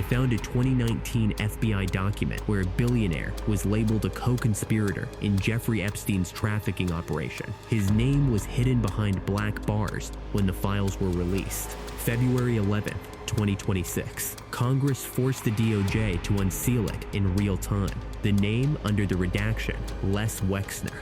found a 2019 FBI document where a billionaire was labeled a co-conspirator in Jeffrey Epstein's trafficking operation. His name was hidden behind black bars when the files were released. February 11th, 2026. Congress forced the DOJ to unseal it in real time. The name under the redaction, Les Wexner.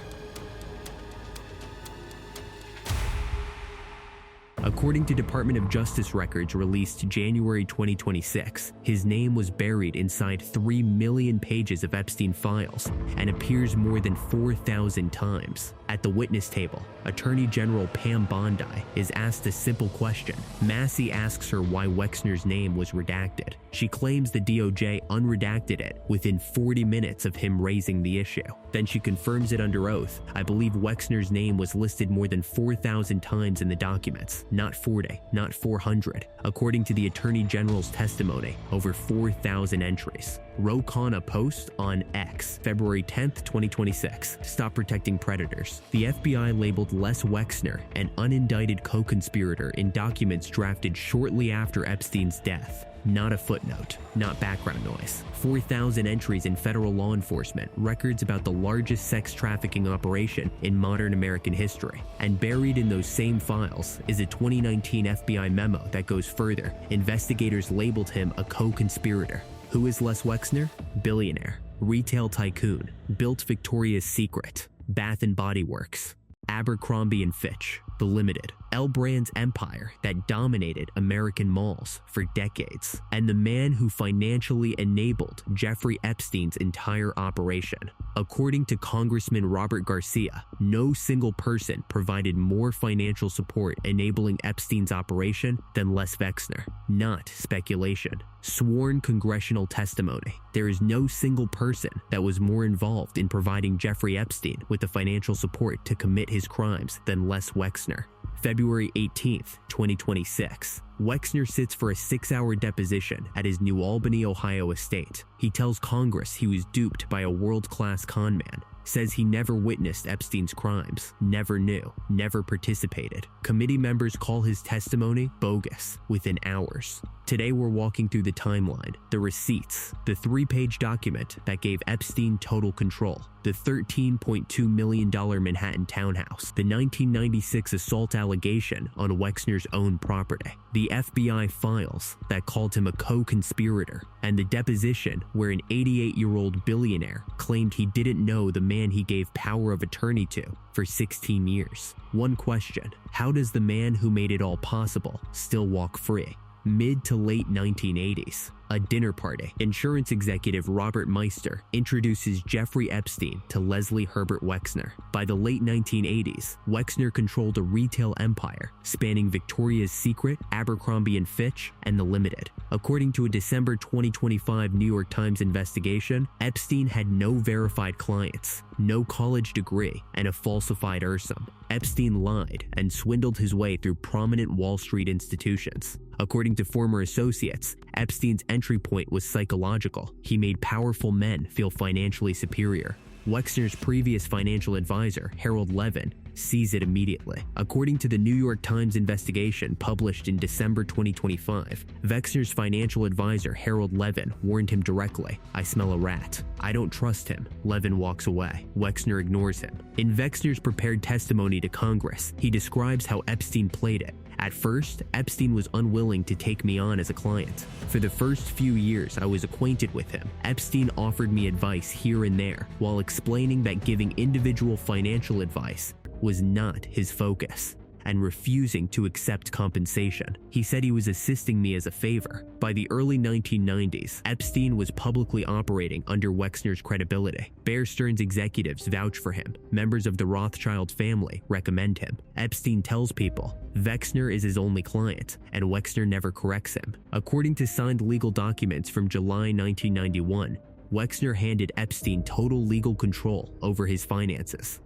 According to Department of Justice records released January 2026, his name was buried inside 3 million pages of Epstein files and appears more than 4,000 times. At the witness table, Attorney General Pam Bondi is asked a simple question. Massie asks her why Wexner's name was redacted. She claims the DOJ unredacted it within 40 minutes of him raising the issue. Then she confirms it under oath. I believe Wexner's name was listed more than 4,000 times in the documents, not 40, not 400. According to the Attorney General's testimony, over 4,000 entries. Ro Khanna post on X, February 10th, 2026. Stop protecting predators. The FBI labeled Les Wexner an unindicted co-conspirator in documents drafted shortly after Epstein's death. Not a footnote, not background noise. 4,000 entries in federal law enforcement, records about the largest sex trafficking operation in modern American history. And buried in those same files is a 2019 FBI memo that goes further. Investigators labeled him a co-conspirator. Who is Les Wexner? Billionaire, retail tycoon, built Victoria's Secret, Bath and Body Works, Abercrombie & Fitch, The Limited, L Brand's empire that dominated American malls for decades, and the man who financially enabled Jeffrey Epstein's entire operation. According to Congressman Robert Garcia, no single person provided more financial support enabling Epstein's operation than Les Wexner. Not speculation. Sworn congressional testimony. There is no single person that was more involved in providing Jeffrey Epstein with the financial support to commit his crimes than Les Wexner. February 18th, 2026. Wexner sits for a 6-hour deposition at his New Albany, Ohio estate. He tells Congress he was duped by a world-class con man, says he never witnessed Epstein's crimes, never knew, never participated. Committee members call his testimony bogus within hours. Today we're walking through the timeline, the receipts, the 3-page document that gave Epstein total control, the $13.2 million Manhattan townhouse, the 1996 assault allegation on Wexner's own property, the FBI files that called him a co-conspirator, and the deposition where an 88-year-old billionaire claimed he didn't know the man he gave power of attorney to for 16 years. One question: how does the man who made it all possible still walk free? Mid to late 1980s. A dinner party. Insurance executive Robert Meister introduces Jeffrey Epstein to Leslie Herbert Wexner. By the late 1980s, Wexner controlled a retail empire spanning Victoria's Secret, Abercrombie & Fitch, and The Limited. According to a December 2025 New York Times investigation, Epstein had no verified clients, no college degree, and a falsified IRSM. Epstein lied and swindled his way through prominent Wall Street institutions. According to former associates, Epstein's entry point was psychological. He made powerful men feel financially superior. Wexner's previous financial advisor, Harold Levin, sees it immediately. According to the New York Times investigation published in December 2025, Wexner's financial advisor, Harold Levin, warned him directly, "I smell a rat. I don't trust him." Levin walks away. Wexner ignores him. In Wexner's prepared testimony to Congress, he describes how Epstein played it. At first, Epstein was unwilling to take me on as a client. For the first few years I was acquainted with him, Epstein offered me advice here and there, while explaining that giving individual financial advice was not his focus, and refusing to accept compensation. He said he was assisting me as a favor. By the early 1990s, Epstein was publicly operating under Wexner's credibility. Bear Stearns executives vouch for him. Members of the Rothschild family recommend him. Epstein tells people Wexner is his only client, and Wexner never corrects him. According to signed legal documents from July 1991, Wexner handed Epstein total legal control over his finances.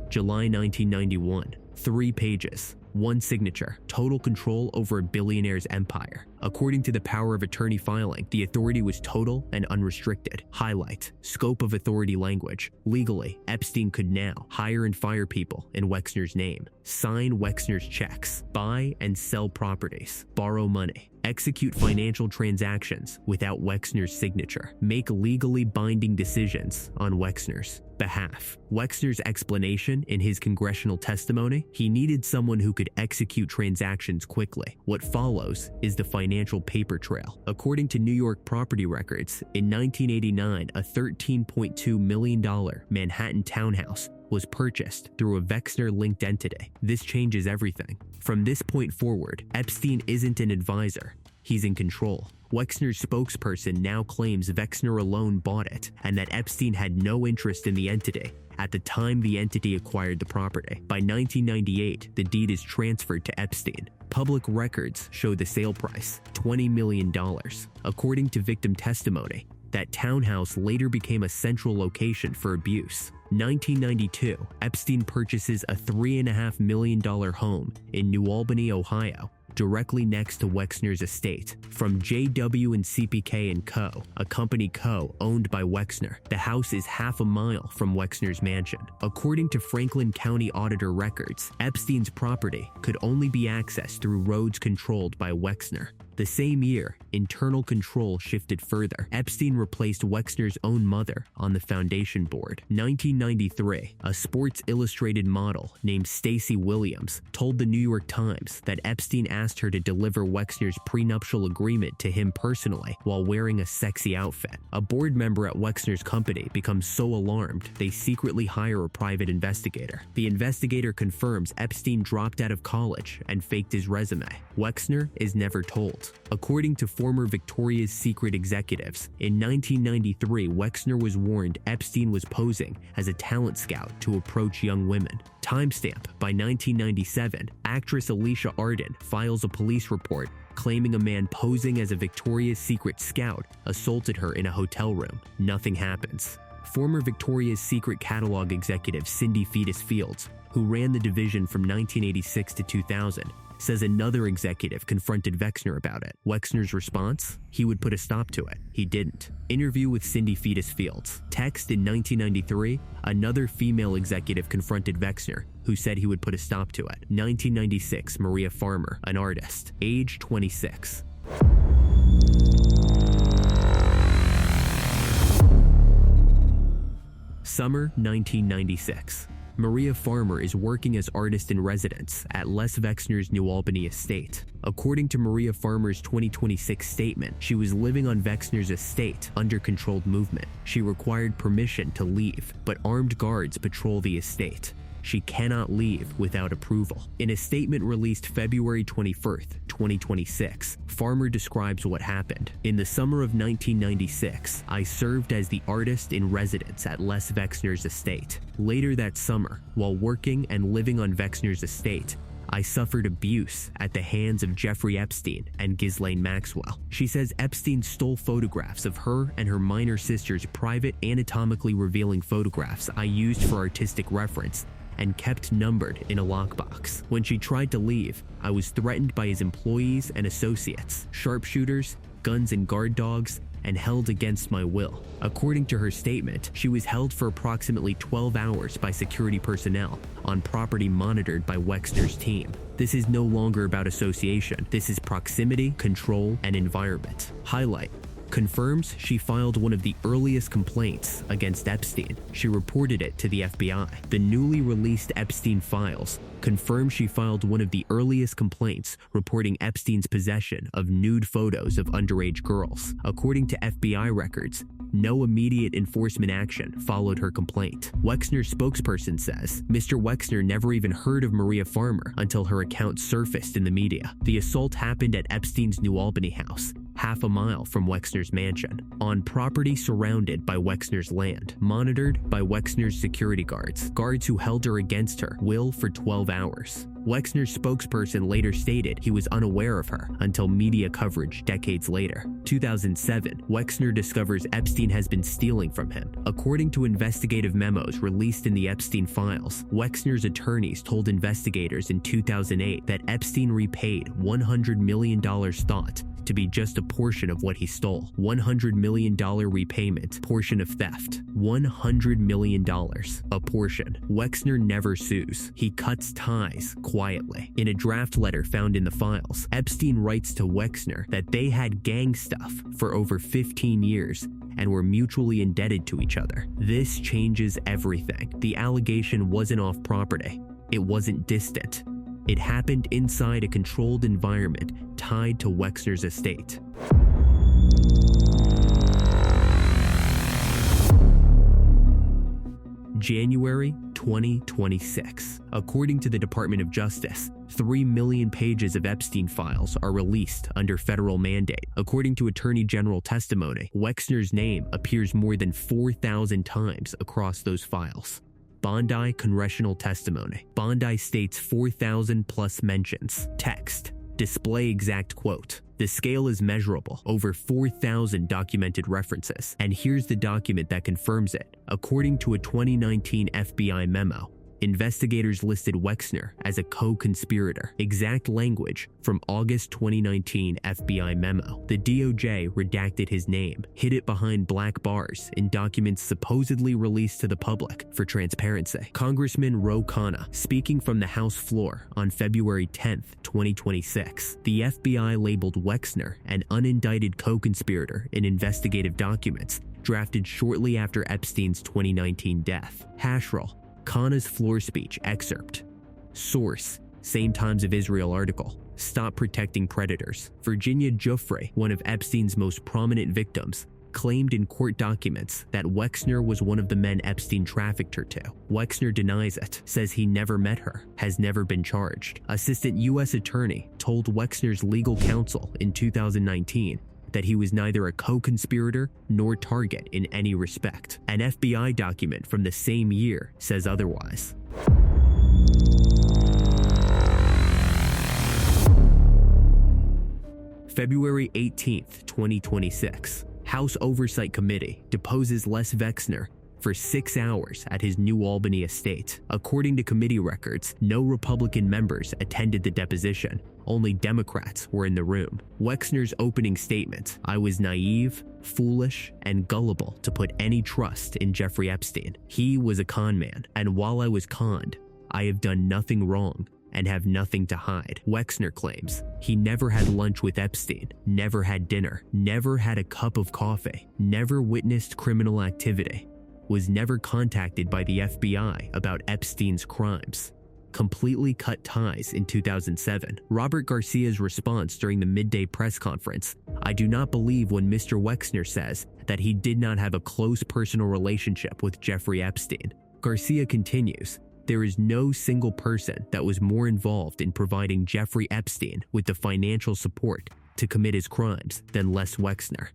July 1991, 3 pages. One signature, total control over a billionaire's empire. According to the power of attorney filing, the authority was total and unrestricted. Highlight, scope of authority language. Legally, Epstein could now hire and fire people in Wexner's name, sign Wexner's checks, buy and sell properties, borrow money, execute financial transactions without Wexner's signature, make legally binding decisions on Wexner's behalf. Wexner's explanation in his congressional testimony, he needed someone who could execute transactions quickly. What follows is the financial paper trail. According to New York property records, in 1989, a $13.2 million Manhattan townhouse was purchased through a Wexner-linked entity. This changes everything. From this point forward, Epstein isn't an advisor, he's in control. Wexner's spokesperson now claims Wexner alone bought it and that Epstein had no interest in the entity at the time the entity acquired the property. By 1998, the deed is transferred to Epstein. Public records show the sale price, $20 million. According to victim testimony, that townhouse later became a central location for abuse. 1992, Epstein purchases a $3.5 million home in New Albany, Ohio, directly next to Wexner's estate. From JW and CPK & Co., a company owned by Wexner, the house is half a mile from Wexner's mansion. According to Franklin County Auditor records, Epstein's property could only be accessed through roads controlled by Wexner. The same year, internal control shifted further. Epstein replaced Wexner's own mother on the foundation board. 1993, a Sports Illustrated model named Stacey Williams told the New York Times that Epstein asked her to deliver Wexner's prenuptial agreement to him personally while wearing a sexy outfit. A board member at Wexner's company becomes so alarmed they secretly hire a private investigator. The investigator confirms Epstein dropped out of college and faked his resume. Wexner is never told. According to former Victoria's Secret executives, in 1993, Wexner was warned Epstein was posing as a talent scout to approach young women. Timestamp, by 1997, actress Alicia Arden files a police report claiming a man posing as a Victoria's Secret scout assaulted her in a hotel room. Nothing happens. Former Victoria's Secret catalog executive Cindy Fetus Fields, who ran the division from 1986 to 2000, says another executive confronted Wexner about it. Wexner's response? He would put a stop to it. He didn't. Interview with Cindy Fetus Fields. Text in 1993, another female executive confronted Wexner, who said he would put a stop to it. 1996, Maria Farmer, an artist, age 26. Summer 1996. Maria Farmer is working as artist in residence at Les Wexner's New Albany estate. According to Maria Farmer's 2026 statement, she was living on Wexner's estate under controlled movement. She required permission to leave, but armed guards patrol the estate. She cannot leave without approval. In a statement released February 21st, 2026, Farmer describes what happened. In the summer of 1996, I served as the artist in residence at Les Wexner's estate. Later that summer, while working and living on Wexner's estate, I suffered abuse at the hands of Jeffrey Epstein and Ghislaine Maxwell. She says Epstein stole photographs of her and her minor sister's private anatomically revealing photographs I used for artistic reference and kept numbered in a lockbox. When she tried to leave, I was threatened by his employees and associates, sharpshooters, guns and guard dogs, and held against my will. According to her statement, she was held for approximately 12 hours by security personnel on property monitored by Wexner's team. This is no longer about association. This is proximity, control, and environment. Highlight. Confirms she filed one of the earliest complaints against Epstein. She reported it to the FBI. The newly released Epstein files confirm she filed one of the earliest complaints reporting Epstein's possession of nude photos of underage girls. According to FBI records, no immediate enforcement action followed her complaint. Wexner's spokesperson says Mr. Wexner never even heard of Maria Farmer until her account surfaced in the media. The assault happened at Epstein's New Albany house, half a mile from Wexner's mansion, on property surrounded by Wexner's land, monitored by Wexner's security guards who held her against her will for 12 hours. Wexner's spokesperson later stated he was unaware of her until media coverage decades later. 2007, Wexner discovers Epstein has been stealing from him. According to investigative memos released in the Epstein files, Wexner's attorneys told investigators in 2008 that Epstein repaid $100 million thought to be just a portion of what he stole. $100 million repayment, portion of theft. $100 million, a portion. Wexner never sues. He cuts ties quietly. In a draft letter found in the files, Epstein writes to Wexner that they had gang stuff for over 15 years and were mutually indebted to each other. This changes everything. The allegation wasn't off property. It wasn't distant. It happened inside a controlled environment tied to Wexner's estate. January 2026. According to the Department of Justice, 3 million pages of Epstein files are released under federal mandate. According to Attorney General testimony, Wexner's name appears more than 4,000 times across those files. Bondi Congressional testimony. Bondi states 4,000 plus mentions. Text. Display exact quote. The scale is measurable, over 4,000 documented references. And here's the document that confirms it. According to a 2019 FBI memo, investigators listed Wexner as a co-conspirator. Exact language from August 2019 FBI memo. The DOJ redacted his name, hid it behind black bars in documents supposedly released to the public for transparency. Congressman Ro Khanna, speaking from the House floor on February 10, 2026, the FBI labeled Wexner an unindicted co-conspirator in investigative documents drafted shortly after Epstein's 2019 death. Hashrel, Khanna's floor speech excerpt. Source, Same Times of Israel article. Stop protecting predators. Virginia Giuffre, one of Epstein's most prominent victims, claimed in court documents that Wexner was one of the men Epstein trafficked her to. Wexner denies it, says he never met her, has never been charged. Assistant U.S. Attorney told Wexner's legal counsel in 2019 that he was neither a co-conspirator nor target in any respect. An FBI document from the same year says otherwise. February 18, 2026. House Oversight Committee deposes Les Wexner for 6 hours at his New Albany estate. According to committee records, no Republican members attended the deposition. Only Democrats were in the room. Wexner's opening statement, "I was naive, foolish, and gullible to put any trust in Jeffrey Epstein. He was a con man, and while I was conned, I have done nothing wrong and have nothing to hide." Wexner claims he never had lunch with Epstein, never had dinner, never had a cup of coffee, never witnessed criminal activity, was never contacted by the FBI about Epstein's crimes, completely cut ties in 2007. Robert Garcia's response during the midday press conference, "I do not believe when Mr. Wexner says that he did not have a close personal relationship with Jeffrey Epstein." Garcia continues, "There is no single person that was more involved in providing Jeffrey Epstein with the financial support to commit his crimes than Les Wexner.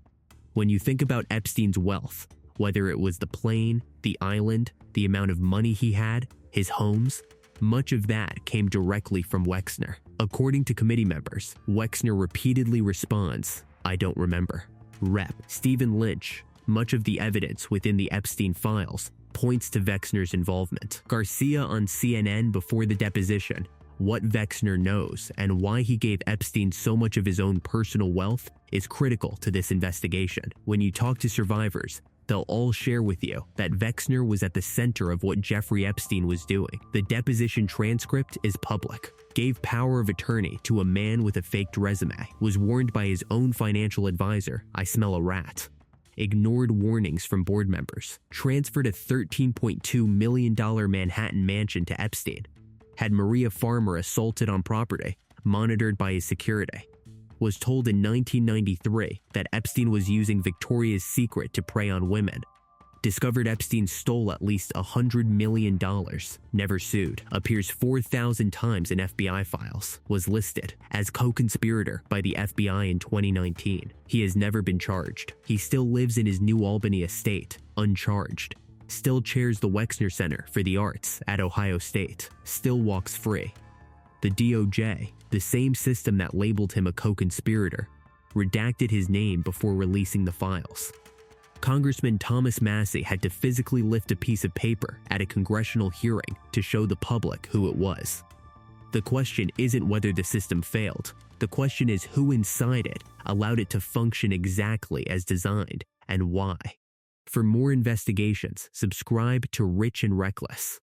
When you think about Epstein's wealth, whether it was the plane, the island, the amount of money he had, his homes, much of that came directly from Wexner." According to committee members, Wexner repeatedly responds, "I don't remember." Rep. Stephen Lynch, much of the evidence within the Epstein files points to Wexner's involvement. Garcia on CNN before the deposition, what Wexner knows and why he gave Epstein so much of his own personal wealth is critical to this investigation. When you talk to survivors, they'll all share with you that Wexner was at the center of what Jeffrey Epstein was doing. The deposition transcript is public. Gave power of attorney to a man with a faked resume. Was warned by his own financial advisor, "I smell a rat." Ignored warnings from board members. Transferred a $13.2 million Manhattan mansion to Epstein. Had Maria Farmer assaulted on property, monitored by his security. Was told in 1993 that Epstein was using Victoria's Secret to prey on women. Discovered Epstein stole at least $100 million. Never sued. Appears 4,000 times in FBI files. Was listed as co-conspirator by the FBI in 2019. He has never been charged. He still lives in his New Albany estate, uncharged. Still chairs the Wexner Center for the Arts at Ohio State. Still walks free. The DOJ, the same system that labeled him a co-conspirator, redacted his name before releasing the files. Congressman Thomas Massie had to physically lift a piece of paper at a congressional hearing to show the public who it was. The question isn't whether the system failed. The question is who inside it allowed it to function exactly as designed and why. For more investigations, subscribe to Rich and Reckless.